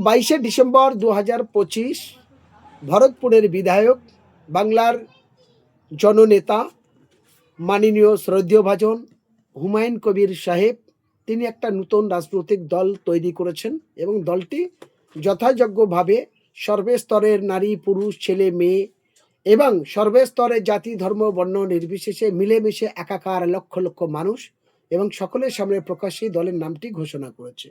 22শে December 2025 ভরতপুরের বিধায়ক, বাংলার জননেতা, মাননীয় শ্রদ্ধেয় ভাজন হুমায়ুন কবির সাহেব, তিনি একটা নতুন রাজনৈতিক দল তৈরি করেছেন এবং দলটি যথাযোগ্যভাবে সর্বস্তরের নারী, পুরুষ, ছেলে, মেয়ে এবং সর্বস্তরের জাতি, ধর্ম, বর্ণ নির্বিশেষে মিলেমিশে একাকার লক্ষ লক্ষ মানুষ এবং সকলের সামনে প্রকাশ্যে দলের নামটি ঘোষণা করেছে।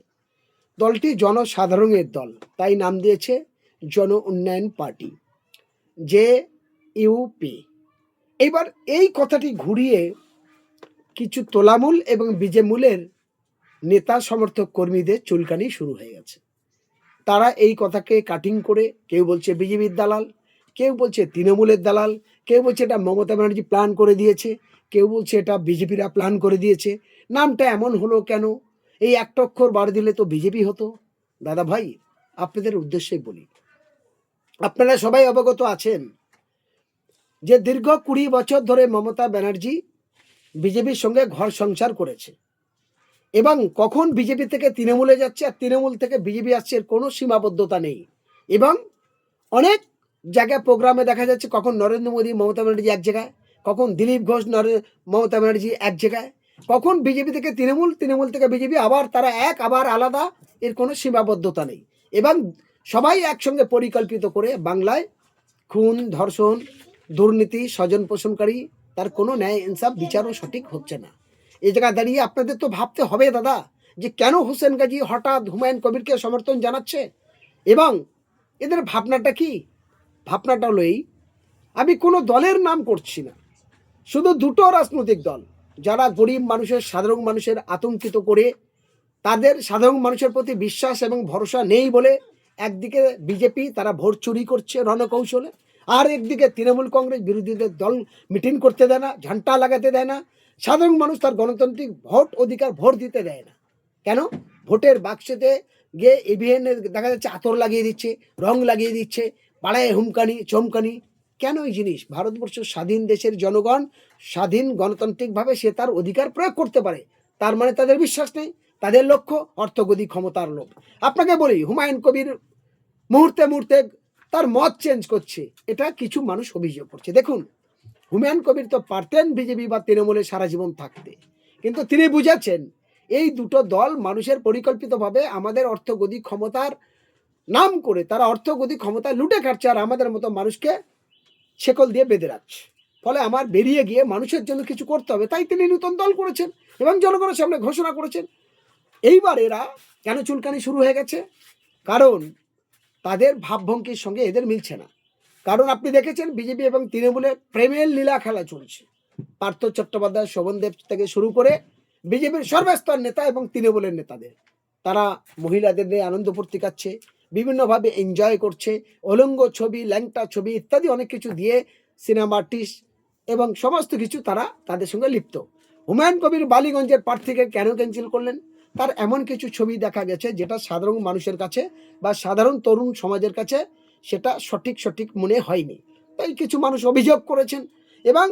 দলটি জনসাধারণের দল, তাই নাম দিয়েছে জন উন্নয়ন পার্টি, JUP। এবার এই কথাটি ঘুরিয়ে কিছু তোলামূল এবং বিজেমূলের নেতা সমর্থক কর্মীদের চুলকানি শুরু হয়ে গেছে। তারা এই কথাকে কাটিং করে কেউ বলছে বিজেপির দালাল, কেউ বলছে তৃণমূলের দালাল, কেউ বলছে এটা মমতা ব্যানার্জি প্ল্যান করে দিয়েছে, কেউ বলছে এটা বিজেপিরা প্ল্যান করে দিয়েছে। নামটা এমন হলো কেন? এই একটা অক্ষর বার দিলে তো বিজেপি হতো। দাদা ভাই, আপনাদের উদ্দেশ্যে বলি, আপনারা সবাই অবগত আছেন যে দীর্ঘ 20 বছর ধরে মমতা ব্যানার্জি বিজেপির সঙ্গে ঘর সংসার করেছে এবং কখন বিজেপি থেকে তৃণমূলে যাচ্ছে আর তৃণমূল থেকে বিজেপি আসছে এর কোনো সীমাবদ্ধতা নেই। এবং অনেক জায়গায় প্রোগ্রামে দেখা যাচ্ছে কখন নরেন্দ্র মোদী, মমতা ব্যানার্জি এক জায়গায়, কখন দিলীপ ঘোষ, মমতা ব্যানার্জি এক জায়গায়, কখন বিজেপি থেকে তৃণমূল, তৃণমূল থেকে বিজেপি, আবার তারা এক, আবার আলাদা, এর কোনো সীমাবদ্ধতা নেই। এবং সবাই একসঙ্গে পরিকল্পিত করে বাংলায় খুন, ধর্ষণ, দুর্নীতি, স্বজন পোষণকারী, তার কোনো ন্যায় ইনসাফ বিচারও সঠিক হচ্ছে না। এই জায়গায় দাঁড়িয়ে আপনাদের তো ভাবতে হবে দাদা, যে কেন হোসেন গাজী হঠাৎ হুমায়ুন কবিরকে সমর্থন জানাচ্ছে এবং এদের ভাবনাটা কি? ভাবনাটা হলো এই, আমি কোনো দলের নাম করছি না, শুধু দুটো রাজনৈতিক দল যারা গরিব মানুষের, সাধারণ মানুষের আতঙ্কিত করে তাদের সাধারণ মানুষের প্রতি বিশ্বাস এবং ভরসা নেই বলে একদিকে বিজেপি তারা ভোট চুরি করছে রণকৌশলে, আর একদিকে তৃণমূল কংগ্রেস বিরোধীদের দল মিটিং করতে দেয় না, ঝান্টা লাগাতে দেয় না, সাধারণ মানুষ তার গণতান্ত্রিক ভোট অধিকার ভোট দিতে দেয় না। কেন? ভোটের বাক্সেতে গিয়ে ইভিএম দেখা যাচ্ছে আতর লাগিয়ে দিচ্ছে, রং লাগিয়ে দিচ্ছে, পাড়ায় হুমকানি চমকানি। কেন এই জিনিস? ভারতবর্ষ স্বাধীন দেশের জনগণ স্বাধীন গণতান্ত্রিকভাবে সে তার অধিকার প্রয়োগ করতে পারে, তার মানে তাদের বিশ্বাস নেই, তাদের লক্ষ্য অর্থগতি, ক্ষমতার লোভ। আপনাকে বলি, হুমায়ুন কবির মুহূর্তে মুহূর্তে তার মত চেঞ্জ করছে, এটা কিছু মানুষ অভিযোগ করছে। দেখুন, হুমায়ুন কবির তো পারতেন বিজেপি বা তৃণমূলে সারা জীবন থাকতে, কিন্তু তিনি বুঝেছেন এই দুটো দল মানুষের পরিকল্পিতভাবে আমাদের অর্থগতি ক্ষমতার নাম করে তারা অর্থগতি ক্ষমতা লুটে খাচ্ছে আর আমাদের মতো মানুষকে শেকল দিয়ে বেঁধে রাখছে। ফলে আমার বেরিয়ে গিয়ে মানুষের জন্য কিছু করতে হবে, তাই তিনি নতুন দল করেছেন এবং জনগণের সামনে ঘোষণা করেছেন। এইবার এরা কেন চুলকানি শুরু হয়ে গেছে? কারণ তাদের ভাবভঙ্গির সঙ্গে এদের মিলছে না। কারণ আপনি দেখেছেন বিজেপি এবং তৃণমূলের প্রেমের লীলা খেলা চলছে। পার্থ চট্টোপাধ্যায়, শোভনদেব থেকে শুরু করে বিজেপির সর্বস্তর নেতা এবং তৃণমূলের নেতাদের, তারা মহিলাদের নিয়ে আনন্দ ফুর্তি কাচ্ছে, বিভিন্নভাবে এনজয় করছে, অলঙ্গ ছবি, ল্যাংটা ছবি ইত্যাদি অনেক কিছু দিয়ে সিনেমা আর্টিস্ট এবং সমস্ত কিছু তারা তাদের সঙ্গে লিপ্ত। হুমায়ুন কবির বালিগঞ্জের প্রার্থীকে কেন ক্যান্সেল করলেন? তার এমন কিছু ছবি দেখা গেছে যেটা সাধারণ মানুষের কাছে বা সাধারণ তরুণ সমাজের কাছে সেটা সঠিক মনে হয়নি, তাই কিছু মানুষ অভিযোগ করেছেন এবং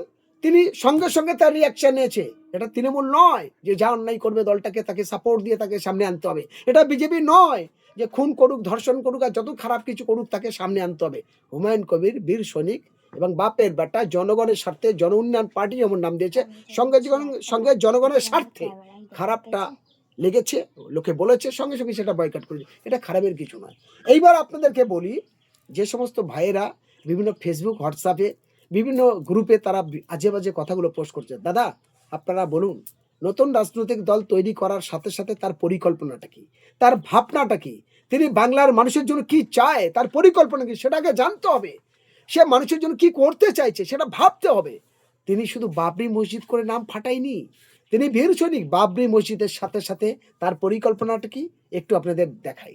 তিনি সঙ্গে সঙ্গে তার রিয়াকশন নিয়েছে। এটা তৃণমূল নয় যে যা অন্যায় করবে দলটাকে তাকে সাপোর্ট দিয়ে তাকে সামনে আনতে হবে। এটা বিজেপি নয় যে খুন করুক, ধর্ষণ করুক আর যত খারাপ কিছু করুক তাকে সামনে আনতে হবে। হুমায়ুন কবির বীর সৈনিক এবং বাপের বেটা, জনগণের স্বার্থে জন উন্নয়ন পার্টি যেমন নাম দিয়েছে, সঙ্গে জনগণের স্বার্থে খারাপটা লেগেছে, লোকে বলেছে, সঙ্গে সঙ্গে সেটা বয়কট করেছে, এটা খারাপের কিছু নয়। এইবার আপনাদেরকে বলি, যে সমস্ত ভাইয়েরা বিভিন্ন ফেসবুক, হোয়াটসঅ্যাপে, বিভিন্ন গ্রুপে তারা আজে বাজে কথাগুলো পোস্ট করছে, দাদা আপনারা বলুন, নতুন রাজনৈতিক দল তৈরি করার সাথে সাথে তার পরিকল্পনাটা কি, তার ভাবনাটা কি, তিনি বাংলার মানুষের জন্য কি চায়, তার পরিকল্পনা কি সেটাকে জানতে হবে। সে মানুষের জন্য কি করতে চাইছে সেটা ভাবতে হবে। তিনি শুধু বাবরি মসজিদ করে নাম ফাটায়নি, তিনি বীর সৈনিক। বাবরি মসজিদের সাথে সাথে তার পরিকল্পনাটা কি একটু আপনাদের দেখাই।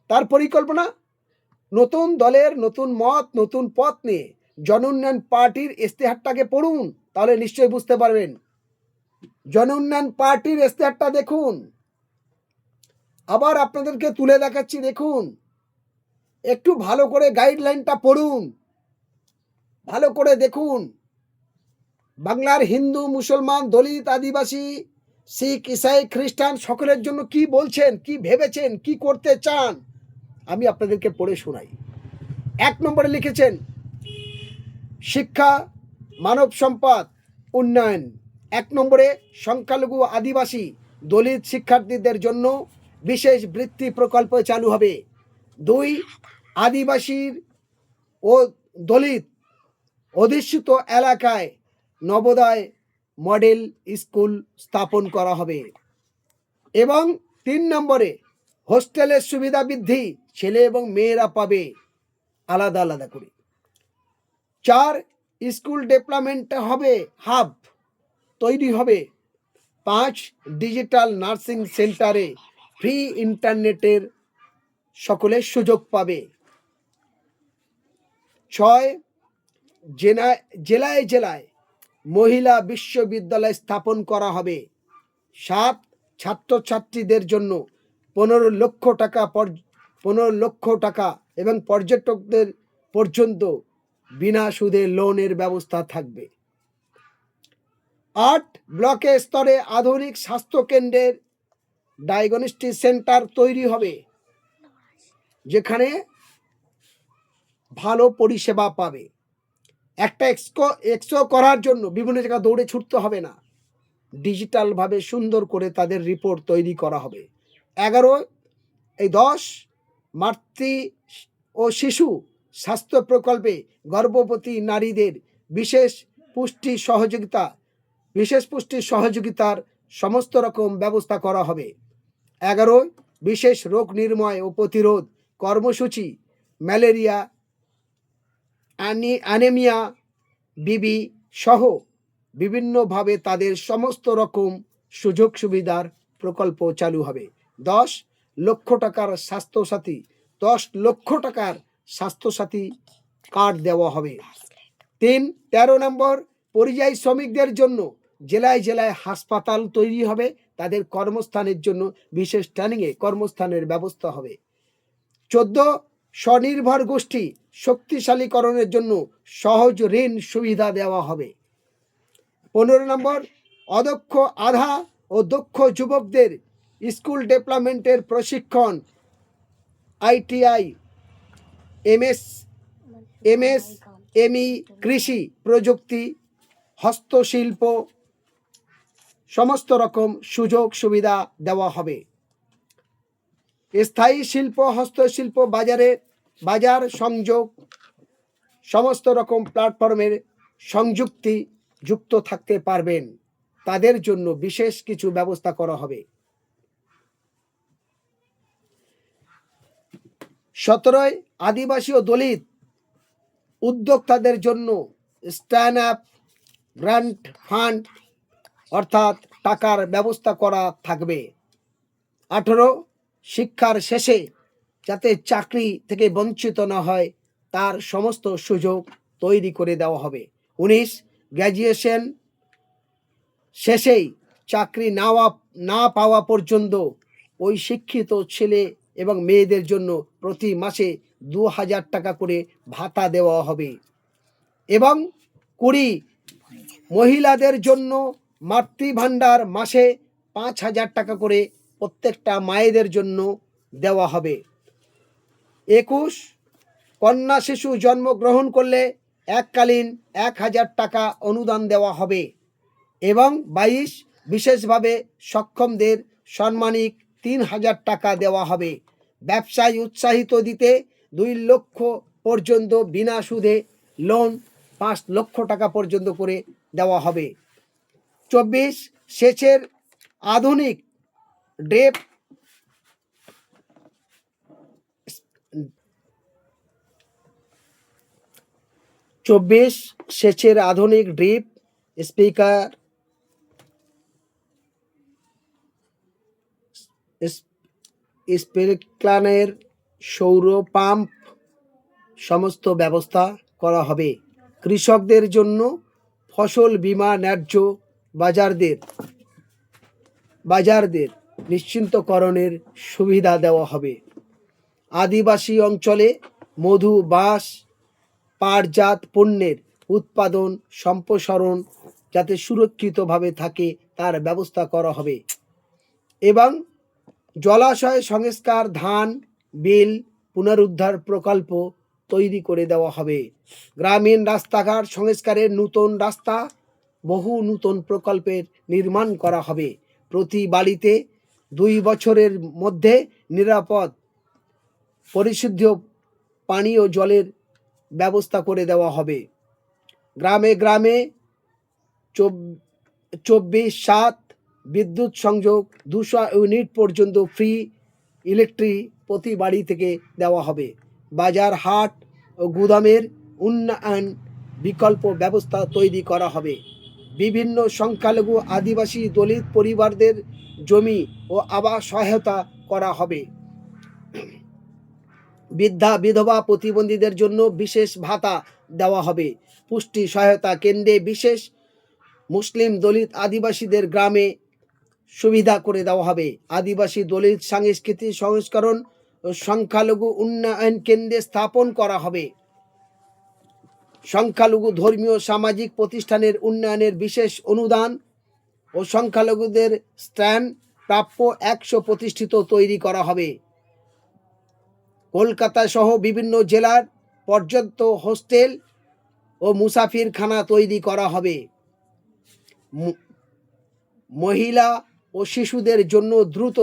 তার পরিকল্পনা নতুন দলের নতুন মত, নতুন পথ নিয়ে জন উন্নয়ন পার্টির ইস্তেহারটাকে পড়ুন, তাহলে নিশ্চয়ই বুঝতে পারবেন। জন উন্নয়ন পার্টির ইস্তেহারটা দেখুন, আবার আপনাদেরকে তুলে দেখাচ্ছি, দেখুন, একটু ভালো করে গাইডলাইনটা পড়ুন, ভালো করে দেখুন। বাংলার হিন্দু, মুসলমান, দলিত, আদিবাসী, শিখ, ইসাই, খ্রিস্টান সকলের জন্য কি বলছেন, কি ভেবেছেন, কি করতে চান। আমি আপনাদেরকে পড়ে শোনাই। 1 নম্বরে লিখেছেন শিক্ষা মানব সম্পদ উন্নয়ন। 1 নম্বরে সংখ্যালঘু আদিবাসী দলিত শিক্ষার্থীদের জন্য বিশেষ বৃত্তি প্রকল্প চালু হবে। 2 আদিবাসীর ও দলিত অধ্যুষিত এলাকায় নবোদয় মডেল স্কুল স্থাপন করা হবে। এবং 3 নম্বরে হোস্টেলের সুবিধা বৃদ্ধি, ছেলে এবং মেয়েরা পাবে আলাদা আলাদা করে। 4 স্কুল ডেভেলপমেন্ট হবে হাব তৈরি হবে। 5 ডিজিটাল নার্সিং সেন্টারে ফ্রি ইন্টারনেটের সকলের সুযোগ পাবে। 6 জেলায় জেলায় মহিলা বিশ্ববিদ্যালয় স্থাপন করা হবে। 7 ছাত্রছাত্রীদের জন্য 15 লক্ষ টাকা এবং পর্যটকদের পর্যন্ত বিনা সুদে লোনের ব্যবস্থা থাকবে। 8 ব্লকে স্তরে আধুনিক স্বাস্থ্যকেন্দ্রের ডায়াগনস্টিক সেন্টার তৈরি হবে, যেখানে ভালো পরিষেবা পাবে। একটা এক্সো করার জন্য বিভিন্ন জায়গায় দৌড়ে ছুটতে হবে না, ডিজিটালভাবে সুন্দর করে তাদের রিপোর্ট তৈরি করা হবে। 10 মাতৃ ও শিশু স্বাস্থ্য প্রকল্পে গর্ভবতী নারীদের বিশেষ পুষ্টি সহযোগিতার সমস্ত রকম ব্যবস্থা করা হবে। 11 বিশেষ রোগ নির্ময় ও প্রতিরোধ কর্মসূচি, ম্যালেরিয়া, অ্যানিমিয়া, বিবি সহ বিভিন্নভাবে তাদের সমস্ত রকম সুযোগ সুবিধার প্রকল্প চালু হবে। 10 লক্ষ টাকার স্বাস্থ্যসাথী কার্ড দেওয়া হবে। 13 নম্বর পরিযায়ী শ্রমিকদের জন্য জেলায় জেলায় হাসপাতাল তৈরি হবে, তাদের কর্মস্থানের জন্য বিশেষ ট্রেনিংয়ে কর্মস্থানের ব্যবস্থা হবে। 14 স্বনির্ভর গোষ্ঠী শক্তিশালীকরণের জন্য সহজ ঋণ সুবিধা দেওয়া হবে। 15 নম্বর অদক্ষ আধা ও দক্ষ যুবকদের স্কুল ডেভেলপমেন্টের প্রশিক্ষণ, ITI, MSME, কৃষি প্রযুক্তি, হস্তশিল্প সমস্ত রকম সুযোগ সুবিধা দেওয়া হবে। স্থায়ী শিল্প হস্তশিল্প বাজার সংযোগ সমস্ত রকম প্ল্যাটফর্মের যুক্ত থাকতে পারবেন, তাদের জন্য বিশেষ কিছু ব্যবস্থা করা হবে। 17 আদিবাসী ও দলিত উদ্যোক্তাদের জন্য স্ট্যান্ড আপ গ্রান্ট ফান্ড অর্থাৎ টাকার ব্যবস্থা করা থাকবে। 18 শিক্ষার শেষে যাতে চাকরি থেকে বঞ্চিত না হয় তার সমস্ত সুযোগ তৈরি করে দেওয়া হবে। 19 গ্র্যাজুয়েশন শেষেই চাকরি না পাওয়া পর্যন্ত ওই শিক্ষিত ছেলে এবং মেয়েদের জন্য প্রতি মাসে 2000 টাকা করে ভাতা দেওয়া হবে। এবং 20 মহিলাদের জন্য মাতৃভাণ্ডার মাসে 5000 টাকা করে প্রত্যেকটা মায়েদের জন্য দেওয়া হবে। 21 কন্যা শিশু জন্মগ্রহণ করলে এককালীন 1000 টাকা অনুদান দেওয়া হবে। এবং 22 বিশেষভাবে সক্ষমদের সম্মানিক 3000 টাকা দেওয়া হবে। ব্যবসায় উৎসাহিত দিতে 2 লক্ষ পর্যন্ত বিনা সুদে লোন 5 লক্ষ টাকা পর্যন্ত করে দেওয়া হবে। 24 সেচের আধুনিক ড্রিপ স্প্রিংকলারের সৌর পাম্প সমস্ত ব্যবস্থা করা হবে। কৃষকদের জন্য ফসল বীমা ন্যায্য বাজারদের নিশ্চিন্তকরণের সুবিধা দেওয়া হবে। আদিবাসী অঞ্চলে মধু, বাঁশ, পাটজাত পণ্যের উৎপাদন সম্প্রসারণ যাতে সুরক্ষিতভাবে থাকে তার ব্যবস্থা করা হবে। এবং জলাশয় সংস্কার, ধান, বিল, পুনরুদ্ধার প্রকল্প তৈরি করে দেওয়া হবে। গ্রামীণ রাস্তাঘাট সংস্কারের নতুন রাস্তা, বহু নতুন প্রকল্পের নির্মাণ করা হবে। প্রতি বাড়িতে 2 বছরের মধ্যে নিরাপদ পরিশুদ্ধ পানীয় জলের ব্যবস্থা করে দেওয়া হবে। গ্রামে গ্রামে 24/7 বিদ্যুৎ সংযোগ, 200 ইউনিট পর্যন্ত ফ্রি ইলেকট্রিক প্রতি বাড়ি থেকে দেওয়া হবে। বাজার, হাট ও গুদামের উন্নয়ন বিকল্প ব্যবস্থা তৈরি করা হবে। বিভিন্ন সংখ্যালঘু, আদিবাসী, দলিত পরিবারদের জমি ও আবাস সহায়তা করা হবে। বৃদ্ধা, বিধবা, প্রতিবন্ধীদের জন্য বিশেষ ভাতা দেওয়া হবে। পুষ্টি সহায়তা কেন্দ্রে বিশেষ মুসলিম, দলিত, আদিবাসীদের গ্রামে সুবিধা করে দেওয়া হবে। আদিবাসী, দলিত সাংস্কৃতিক সংস্করণ ও সংখ্যালঘু উন্নয়ন কেন্দ্রে স্থাপন করা হবে। সংখ্যালঘু ধর্মীয় সামাজিক প্রতিষ্ঠানের উন্নয়নের বিশেষ অনুদান ও সংখ্যালঘুদের স্থান প্রাপ্য 100 প্রতিষ্ঠিত তৈরি করা হবে। কলকাতা সহ বিভিন্ন জেলার পর্যন্ত হোস্টেল ও মুসাফিরখানা তৈরি করা হবে। মহিলা ও শিশুদের জন্য দ্রুত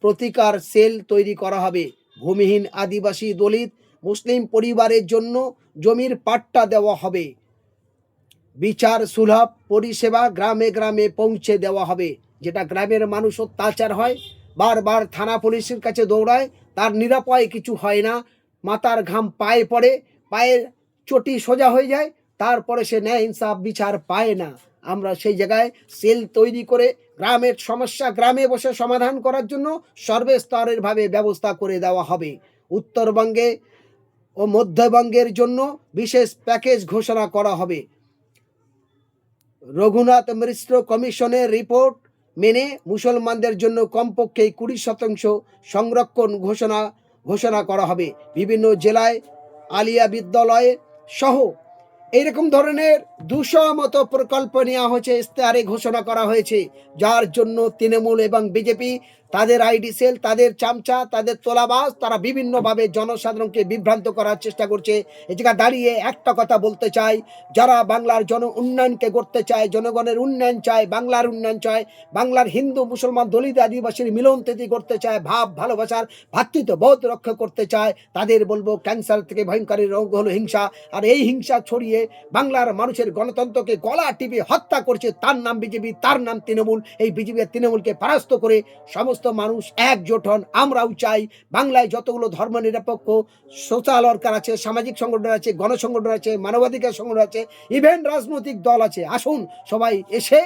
প্রতিকার সেল তৈরি করা হবে। ভূমিহীন, আদিবাসী, দলিত, মুসলিম পরিবারের জন্য জমির পাট্টা দেওয়া হবে। বিচার সুলভ পরিষেবা গ্রামে গ্রামে পৌঁছে দেওয়া হবে। যেটা গ্রামের মানুষ অত্যাচার হয়, বারবার থানা পুলিশের কাছে দৌড়ায়, তার নিরাপয় কিছু হয় না, মাথার ঘাম পায়ে পড়ে, পায়ের চটি সোজা হয়ে যায়, তারপরে সে ন্যায় ইনসাফ বিচার পায় না। আমরা সেই জায়গায় সেল তৈরি করে গ্রামের সমস্যা গ্রামে বসে সমাধান করার জন্য সর্বস্তরের ভাবে ব্যবস্থা করে দেওয়া হবে। উত্তরবঙ্গে ও মধ্যবঙ্গের জন্য বিশেষ প্যাকেজ ঘোষণা করা হবে। রঘুনাথ মিশ্র কমিশনের রিপোর্ট মেনে মুসলমানদের জন্য কমপক্ষে 20% সংরক্ষণ ঘোষণা করা হবে। বিভিন্ন জেলায় আলিয়া বিদ্যালয়ে সহ এইরকম ধরনের 200 মতো প্রকল্প নেওয়া হয়েছে, ইশতেহারে ঘোষণা করা হয়েছে, যার জন্য তৃণমূল এবং বিজেপি তাদের আইডি সেল, তাদের চামচা, তাদের তোলাবাজ, তারা বিভিন্নভাবে জনসাধারণকে বিভ্রান্ত করার চেষ্টা করছে। এই জায়গায় দাঁড়িয়ে একটা কথা বলতে চাই, যারা বাংলার উন্নয়নকে করতে চায়, জনগণের উন্নয়ন চায়, বাংলার উন্নয়ন চায়, বাংলার হিন্দু, মুসলমান, দলিত, আদিবাসীর মিলন তৈরি করতে চায়, ভাব ভালোবাসার ভ্রাতৃত্ববোধ রক্ষা করতে চায়, তাদের বলবো ক্যান্সার থেকে ভয়ঙ্কর রোগ হলো হিংসা। আর এই হিংসা ছড়িয়ে বাংলার মানুষের গণতন্ত্রকে গলা টিপে হত্যা করছে, তার নাম বিজেপি, তার নাম তৃণমূল। এই বিজেপি আর তৃণমূলকে পরাস্ত করে সমস্ত মানুষ একজোট হন। আমরাও চাই বাংলায় যতগুলো ধর্ম নিরপেক্ষ সোশ্যাল ওয়ার্কার আছে, সামাজিক সংগঠন আছে, গণসংগঠন আছে, মানবাধিকার সংগঠন আছে, ইভেন রাজনৈতিক দল আছে, আসুন সবাই এসে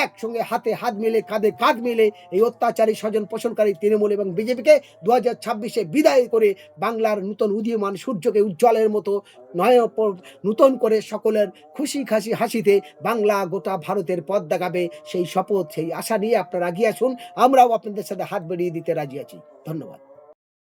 একসঙ্গে হাতে হাত মিলে, কাঁধে কাঁধ মিলে এই অত্যাচারী স্বজন পোষণকারী তৃণমূল এবং বিজেপিকে 2026-এ বিদায় করে বাংলার নতুন উদীয়মান সূর্যকে উজ্জ্বলের মতো নতুন করে সকলের খুশি খাসি হাসিতে বাংলা গোটা ভারতের পথ দেখাবে, সেই শপথ, সেই আশা নিয়ে আপনারা এগিয়ে আসুন। আমরাও আপনাদের সাথে হাত বাড়িয়ে দিতে রাজি আছি। ধন্যবাদ।